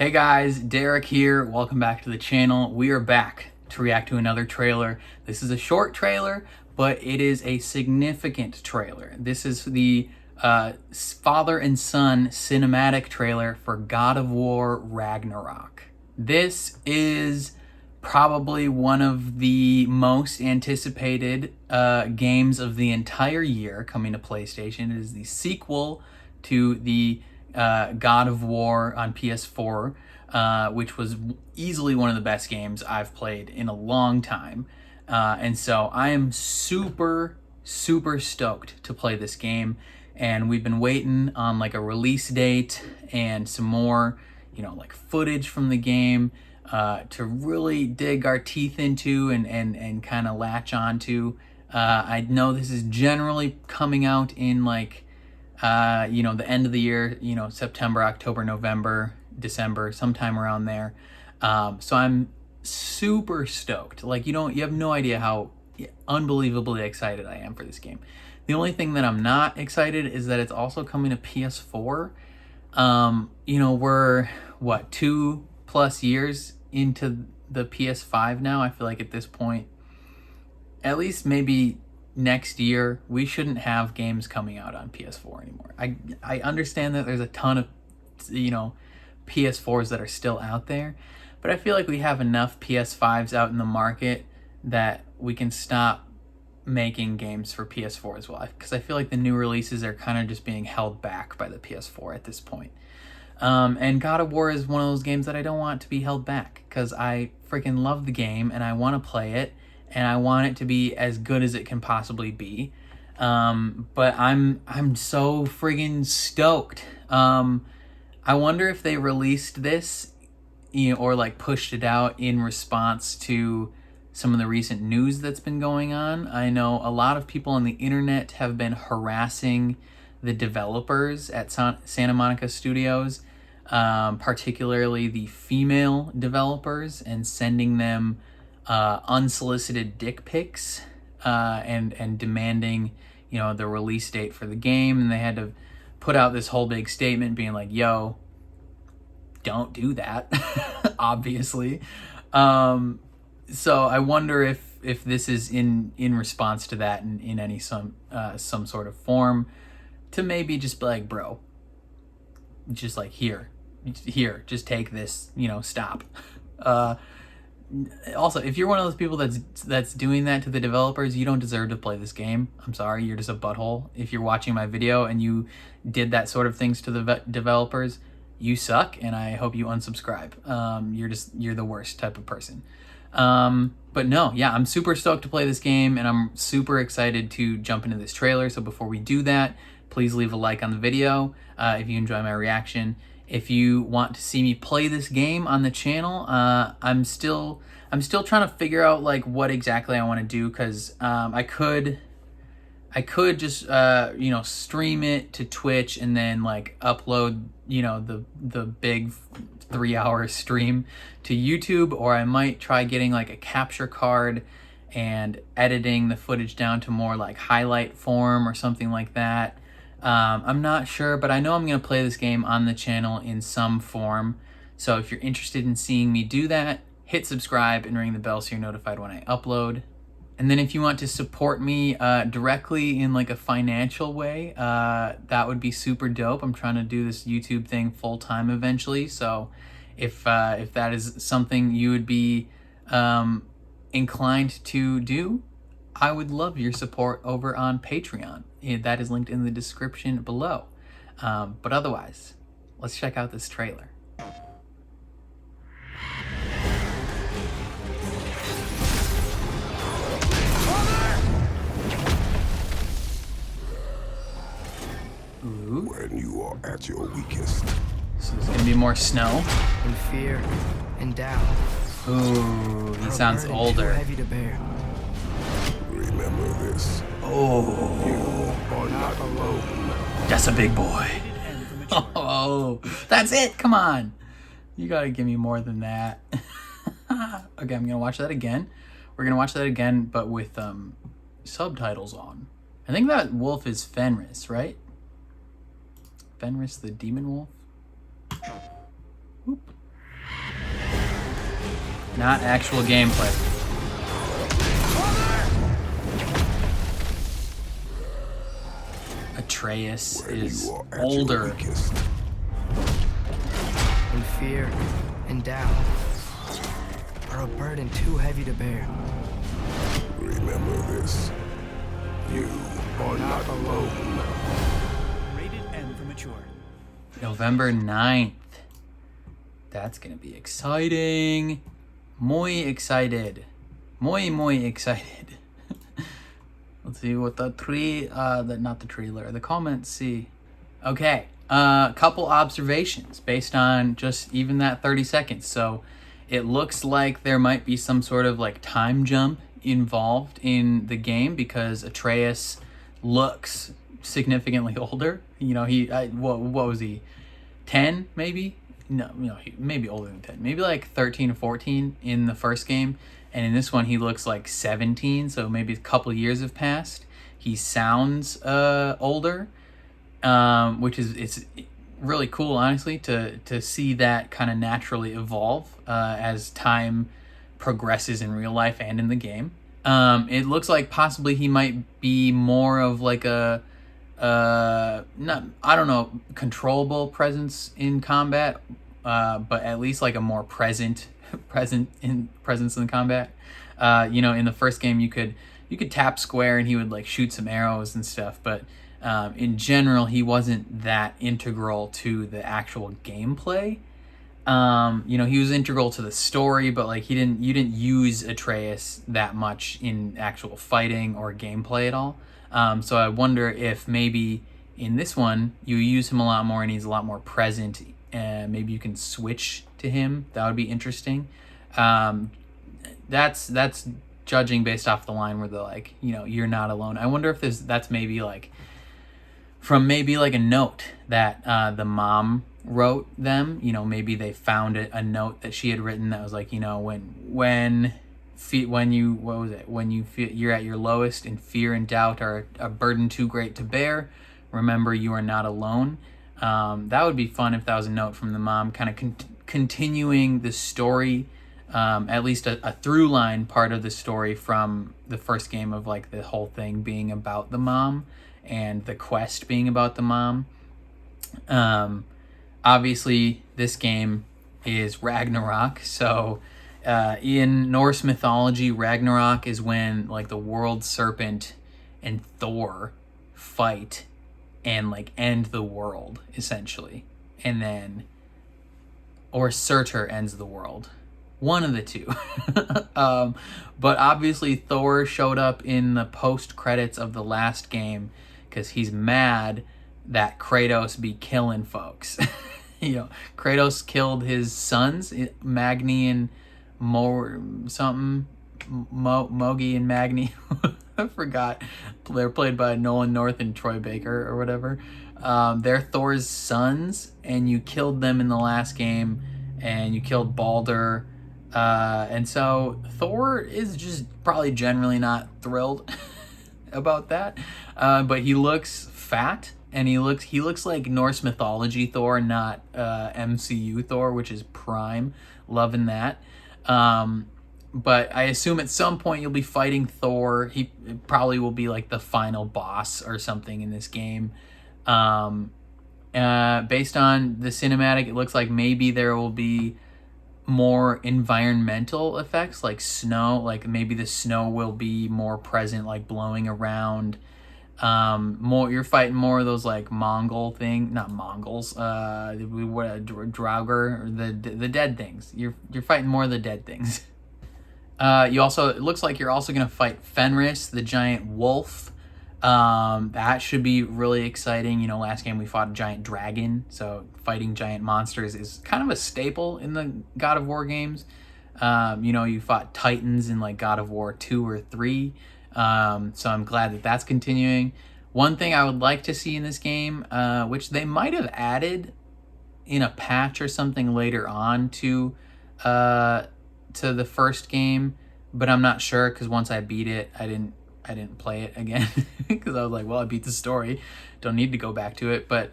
Hey guys, Derek here. Welcome back to the channel. We are back to react to another trailer. This is a short trailer, but it is a significant trailer. This is the father and son cinematic trailer for God of War Ragnarok. This is probably one of the most anticipated games of the entire year coming to PlayStation. It is the sequel to the God of War on PS4, which was easily one of the best games I've played in a long time. And so I am super stoked to play this game. And we've been waiting on like a release date and some more, like footage from the game to really dig our teeth into and kind of latch onto. I know this is generally coming out in like, the end of the year, September, October, November, December, sometime around there. So I'm super stoked. Like, you have no idea how unbelievably excited I am for this game. The only thing that I'm not excited is that it's also coming to PS4. We're what, 2+ years into the PS5 now. I feel like at this point, at least maybe next year, we shouldn't have games coming out on PS4 anymore. I understand that there's a ton of PS4s that are still out there, but I feel like we have enough PS5s out in the market that we can stop making games for PS4 as well, because I feel like the new releases are kind of just being held back by the PS4 at this point. And God of War is one of those games that I don't want to be held back, because I freaking love the game and I want to play it and I want it to be as good as it can possibly be. But I'm so friggin' stoked. I wonder if they released this, or like pushed it out in response to some of the recent news that's been going on. I know a lot of people on the internet have been harassing the developers at Santa Monica Studios, particularly the female developers, and sending them unsolicited dick pics and demanding the release date for the game. And they had to put out this whole big statement being like, yo, don't do that. Obviously. So I wonder if this is in response to that in any some sort of form, to maybe just be like, bro, just like here, just take this, stop. Also, if you're one of those people that's doing that to the developers, you don't deserve to play this game. I'm sorry, you're just a butthole. If you're watching my video and you did that sort of things to the developers, you suck, and I hope you unsubscribe. You're the worst type of person. But no, yeah, I'm super stoked to play this game, and I'm super excited to jump into this trailer. So before we do that, please leave a like on the video if you enjoy my reaction. If you want to see me play this game on the channel, I'm still trying to figure out like what exactly I want to do, because I could just stream it to Twitch and then like upload the big 3-hour stream to YouTube, or I might try getting like a capture card and editing the footage down to more like highlight form or something like that. I'm not sure, but I know I'm going to play this game on the channel in some form. So if you're interested in seeing me do that, hit subscribe and ring the bell so you're notified when I upload. And then if you want to support me directly in like a financial way, that would be super dope. I'm trying to do this YouTube thing full time eventually. So if that is something you would be inclined to do, I would love your support over on Patreon. That is linked in the description below. But otherwise, let's check out this trailer. Ooh. When you are at your weakest. So there's gonna be more snow. In fear and doubt. Ooh, he sounds older. Too heavy to bear. Remember this. Oh, You are not alone. that's a big boy. Oh, that's it. Come on. You gotta give me more than that. Okay, I'm gonna watch that again. We're gonna watch that again, but with subtitles on. I think that wolf is Fenris, right? Fenris the demon wolf. Whoop. not actual gameplay. Atreus When is you are at older. your weakest, In fear and doubt. Or a burden too heavy to bear. remember this. You are not alone. Rated M for mature. November 9th. That's gonna be exciting. Muy excited. Muy excited. Let's see what the comments see. Okay, couple observations based on just even that 30 seconds. So it looks like there might be some sort of like time jump involved in the game because Atreus looks significantly older. You know, what was he? 10 maybe? No, maybe older than 10. Maybe like 13 or 14 in the first game. And in this one, he looks like 17, so maybe a couple years have passed. He sounds older, which is it's really cool, honestly, to see that kind of naturally evolve as time progresses in real life and in the game. It looks like possibly he might be more of like a controllable presence in combat, but at least like a more presence in combat. In the first game you could tap square and he would like shoot some arrows and stuff, but in general he wasn't that integral to the actual gameplay. He was integral to the story, but like you didn't use Atreus that much in actual fighting or gameplay at all. So I wonder if maybe in this one you use him a lot more and he's a lot more present, and maybe you can switch to him. That would be interesting. That's judging based off the line where they're like, you're not alone. I wonder if that's maybe like from maybe like a note that the mom wrote them. Maybe they found a note that she had written that was like, when you feel you're at your lowest and fear and doubt are a burden too great to bear, remember you are not alone. That would be fun if that was a note from the mom, kind of continuing the story, at least a through line part of the story from the first game of like the whole thing being about the mom and the quest being about the mom. Obviously this game is Ragnarok, so in Norse mythology, Ragnarok is when like the world serpent and Thor fight and like end the world essentially, and then or Surtur ends the world, one of the two. But obviously Thor showed up in the post credits of the last game because he's mad that Kratos be killing folks. Kratos killed his sons, Magni and Mogi and Magni. I forgot. They're played by Nolan North and Troy Baker or whatever. They're Thor's sons, and you killed them in the last game, and you killed Balder. And so Thor is just probably generally not thrilled about that. But he looks fat, and he looks like Norse mythology Thor, not MCU Thor, which is prime. Loving that. But I assume at some point you'll be fighting Thor. He probably will be like the final boss or something in this game. Based on the cinematic, it looks like maybe there will be more environmental effects like snow. Like maybe the snow will be more present, like blowing around. You're fighting more of those like Mongol thing, not Mongols. Draugr, or the dead things. You're fighting more of the dead things. It looks like you're also gonna fight Fenris, the giant wolf. That should be really exciting. Last game we fought a giant dragon, so fighting giant monsters is kind of a staple in the God of War games. You fought Titans in like God of War 2 or 3. So I'm glad that that's continuing. One thing I would like to see in this game, which they might have added in a patch or something later on to the first game, but I'm not sure because once I beat it, I didn't play it again because I was like, well, I beat the story, don't need to go back to it. But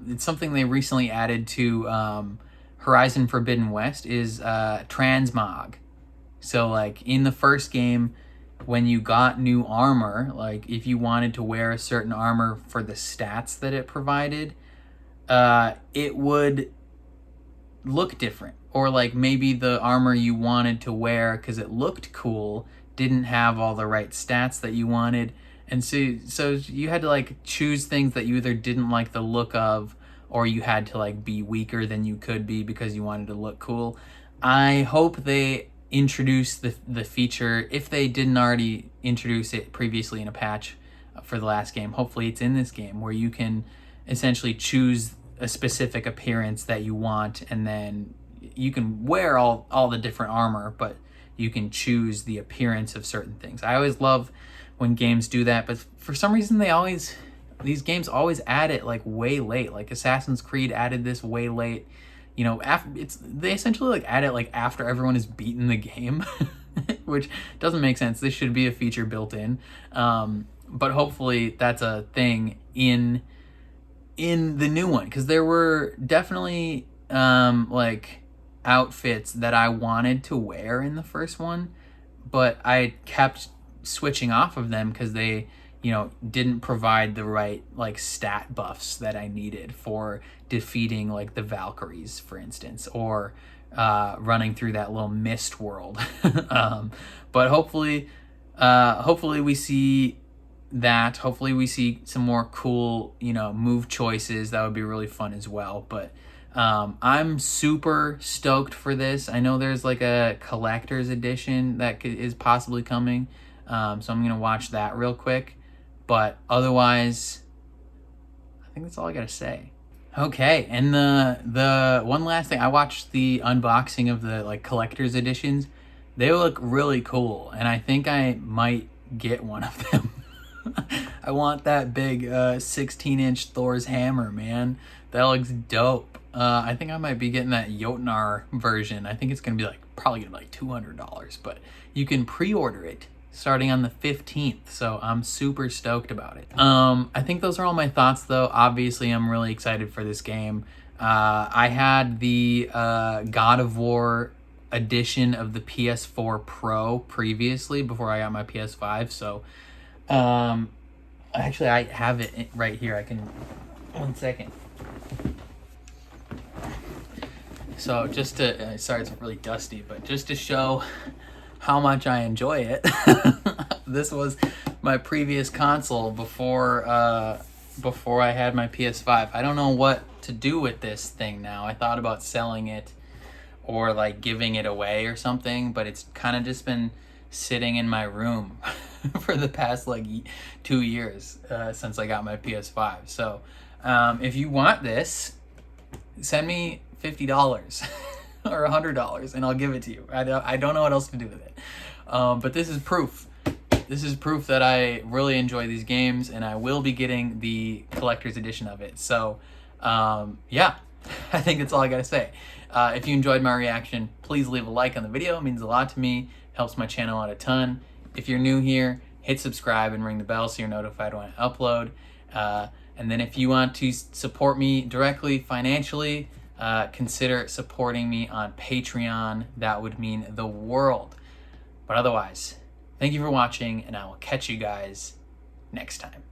it's something they recently added to Horizon Forbidden West is transmog. So like in the first game, when you got new armor, like if you wanted to wear a certain armor for the stats that it provided, it would look different. Or like maybe the armor you wanted to wear because it looked cool didn't have all the right stats that you wanted. And so you had to like choose things that you either didn't like the look of, or you had to like be weaker than you could be because you wanted to look cool. I hope they introduce the feature, if they didn't already introduce it previously in a patch for the last game. Hopefully it's in this game, where you can essentially choose a specific appearance that you want, and then you can wear all the different armor, but you can choose the appearance of certain things. I always love when games do that, but for some reason these games always add it like way late. Like Assassin's Creed added this way late. You know, they essentially like add it like after everyone has beaten the game, which doesn't make sense. This should be a feature built in, but hopefully that's a thing in the new one, because there were definitely like outfits that I wanted to wear in the first one, but I kept switching off of them because they, you know, didn't provide the right like stat buffs that I needed for defeating like the Valkyries, for instance, or running through that little mist world. But hopefully we see that. Hopefully we see some more cool, you know, move choices. That would be really fun as well. But I'm super stoked for this. I know there's like a collector's edition that is possibly coming, so I'm gonna watch that real quick. But otherwise, I think that's all I gotta say. Okay, and the one last thing, I watched the unboxing of the like collector's editions. They look really cool, and I think I might get one of them. I want that big 16-inch Thor's hammer, man. That looks dope. I think I might be getting that Jotnar version. I think it's gonna be like probably gonna be like $200, but you can pre-order it starting on the 15th, so I'm super stoked about it. I think those are all my thoughts, though. Obviously, I'm really excited for this game. I had the God of War edition of the PS4 Pro previously, before I got my PS5, so actually I have it right here. I can, 1 second. So just to, sorry it's really dusty, but just to show how much I enjoy it, this was my previous console before I had my PS5. I don't know what to do with this thing now. I thought about selling it or like giving it away or something, but it's kind of just been sitting in my room for the past like 2 years since I got my PS5. So if you want this, send me $50 or $100 and I'll give it to you. I don't know what else to do with it. But this is proof. This is proof that I really enjoy these games, and I will be getting the collector's edition of it. So yeah, I think that's all I gotta say. If you enjoyed my reaction, please leave a like on the video. It means a lot to me. Helps my channel out a ton. If you're new here, hit subscribe and ring the bell so you're notified when I upload. And then if you want to support me directly financially, consider supporting me on Patreon. That would mean the world. But otherwise, thank you for watching, and I will catch you guys next time.